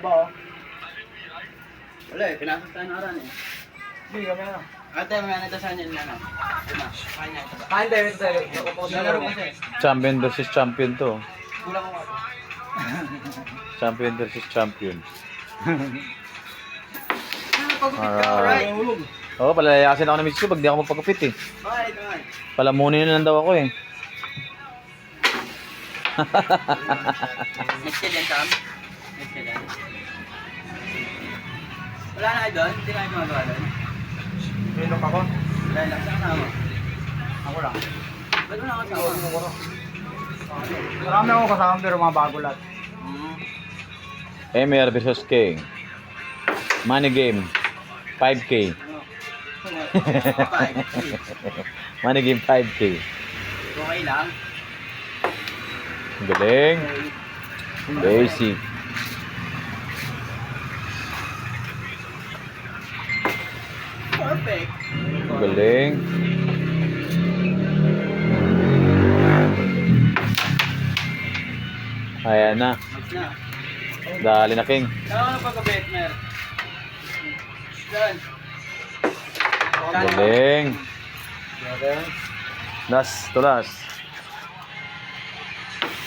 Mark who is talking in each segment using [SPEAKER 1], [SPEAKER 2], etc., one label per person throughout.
[SPEAKER 1] ba oh?
[SPEAKER 2] Wala eh, pinasok tayo ng aran eh.
[SPEAKER 1] Hindi, kami ano.
[SPEAKER 2] Ate, may anita sa inyo na. Kain na ito ba?
[SPEAKER 1] Kain tayo ito tayo.
[SPEAKER 2] Lalaro kasi.
[SPEAKER 3] Champion versus champion to.
[SPEAKER 2] Kulang ko ako.
[SPEAKER 3] Champion versus champion.
[SPEAKER 2] Alright.
[SPEAKER 3] Oo, palalayasin ako ng misis ko pag di ako magpagupit eh.
[SPEAKER 2] Alright, alright.
[SPEAKER 3] Palamunin na lang daw ako eh.
[SPEAKER 2] Next ka dyan, Sam? Next ka dyan. Wala na kayo doon? Hindi na kayo gumagawa doon?
[SPEAKER 1] Minok ako.
[SPEAKER 2] Wala lang. Saan kasama?
[SPEAKER 1] Ako lang.
[SPEAKER 2] Ba't mo na kasama?
[SPEAKER 1] Marami ako kasama pero mga bago lahat.
[SPEAKER 3] MR versus King. Money game. 5K. Money game 5K.
[SPEAKER 2] Okay lang.
[SPEAKER 3] Galing. Basic.
[SPEAKER 2] Perfect.
[SPEAKER 3] Galing. Ayan na.
[SPEAKER 2] Next na.
[SPEAKER 3] Dali na King.
[SPEAKER 2] Saan ka pagkabit, Mer? Saan?
[SPEAKER 3] Galing. Last to last.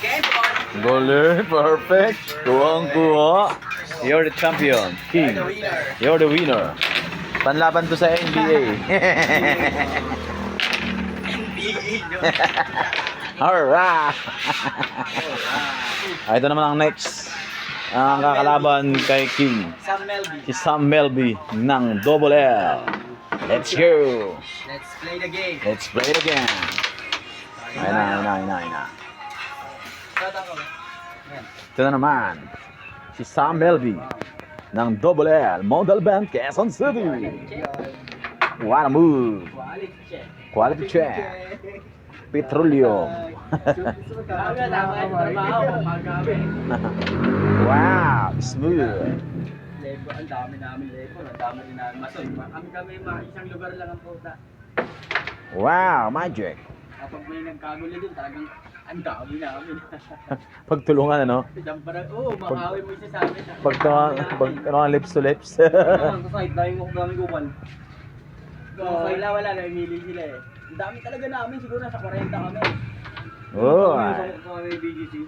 [SPEAKER 2] Game on!
[SPEAKER 3] Galing. Perfect. Kuwang-kuha. You're the champion. King.
[SPEAKER 2] The winner.
[SPEAKER 3] You're the winner. Panlaban to sa NBA.
[SPEAKER 2] NBA, no?
[SPEAKER 3] Alright. Ito naman ang next. Ang kakalaban kay King.
[SPEAKER 2] Sam Melby.
[SPEAKER 3] Si Sam Melby ng Double L. Let's go.
[SPEAKER 2] Let's play the game.
[SPEAKER 3] Let's play it again. Ayun na.
[SPEAKER 2] Tata ko. Yan.
[SPEAKER 3] Ito na naman. Si Sam Melby ng Double L. Model Band, Quezon City. What a move.
[SPEAKER 2] Quality check.
[SPEAKER 3] Quality check. Petroleum. Wow, smooth.
[SPEAKER 2] Level, ang dami namin level, ang dami din namin mason. Kami isang lugar lang ang puta.
[SPEAKER 3] Wow, magic.
[SPEAKER 2] Kapag may nagkagulo din, talagang ang dami namin.
[SPEAKER 3] Pagtulungan ano?
[SPEAKER 2] Dampara, oo, makawi mo isa sa amin.
[SPEAKER 3] Pag lips to lips.
[SPEAKER 2] Kahit dahil mo kami kupal. Wala na, imili sila eh. Ang dami talaga namin, siguro nasa 40 kami.
[SPEAKER 3] Oh.
[SPEAKER 2] Sa kami BGC.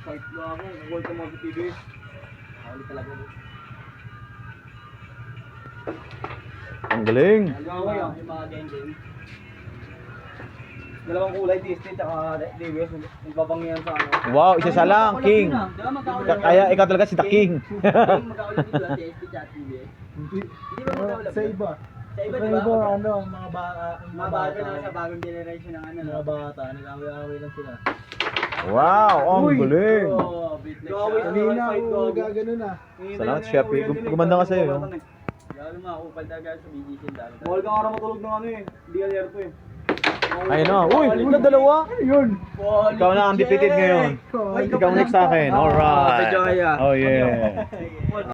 [SPEAKER 2] Kahit na ako, kukulit ang mga TV. Nakuli talaga mo.
[SPEAKER 3] Ang galing.
[SPEAKER 2] Yung mga game. Dalawang kulay, TST tsaka DWS. Magbabangihan sa ano.
[SPEAKER 3] Wow, isa lang, King. Kaya ikaw talaga si The King.
[SPEAKER 2] Magkakaulad dito lang, TST tsaka DWS. Hindi ba magkakaulad?
[SPEAKER 1] Sa iba.
[SPEAKER 2] Sa iba,
[SPEAKER 1] Sa
[SPEAKER 2] di ba?
[SPEAKER 1] iba, ano, mga
[SPEAKER 2] Mga bago na sa bagong generation ng ano.
[SPEAKER 1] Mga bata, nag-away-away lang sila.
[SPEAKER 3] Wow, ang galing.
[SPEAKER 2] Oo, beatnik siya.
[SPEAKER 1] Kanina ako gagano na.
[SPEAKER 3] Salamat, Chef. Gumanda ka sa'yo. No?
[SPEAKER 2] Lalo mga kupal talaga sa BGC ang dami.
[SPEAKER 1] Bawal ka nga matulog ng ano eh. Hindi ka liyerto eh.
[SPEAKER 3] Ayun na. Uy, na dalawa.
[SPEAKER 1] Yun.
[SPEAKER 3] Ikaw na ang defeated ngayon. Ikaw next sa akin. Alright.
[SPEAKER 2] Joya.
[SPEAKER 3] Oh yeah.